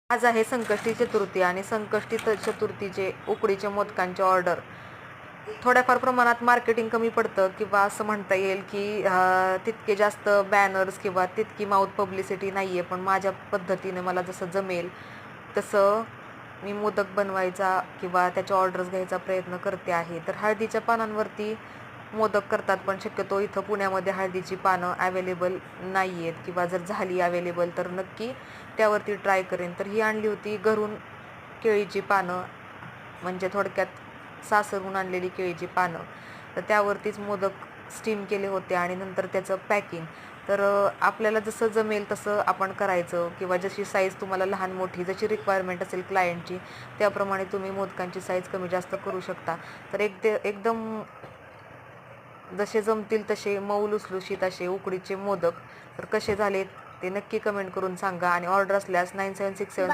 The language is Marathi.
आज आहे संकष्टी चतुर्थी आणि संकष्टी चतुर्थीचे उकडीचे मोदकांचे ऑर्डर थोड्याफार प्रमाणात मार्केटिंग कमी पडतं किंवा असं म्हणता येईल की तितके जास्त बॅनर्स किंवा तितकी माउथ पब्लिसिटी नाही आहे. पण माझ्या पद्धतीने मला जसं जमेल तसं मी मोदक बनवायचा किंवा त्याचे ऑर्डर्स घ्यायचा प्रयत्न करते आहे. तर हळदीच्या पानांवरती मोदक करतात, पण शक्यतो इथं पुण्यामध्ये हळदीची पानं अवेलेबल नाही आहेत किंवा जर झाली अवेलेबल तर नक्की त्यावरती ट्राय करेन. तर ही आणली होती घरून केळीची पानं, म्हणजे थोडक्यात सासरहून आणलेली केळीची पानं. तर त्यावरतीच मोदक स्टीम केले होते आणि नंतर त्याचं पॅकिंग. तर आपल्याला जसं जमेल तसं आपण करायचं किंवा जशी साईज तुम्हाला लहान मोठी जशी रिक्वायरमेंट असेल क्लायंटची त्याप्रमाणे तुम्ही मोदकांची साईज कमी जास्त करू शकता. तर एकदम जसे जमतील तसे मऊ लुसलुशीत असे उकडीचे मोदक तर कसे झाले ते नक्की कमेंट करून सांगा आणि ऑर्डर असल्यास 9767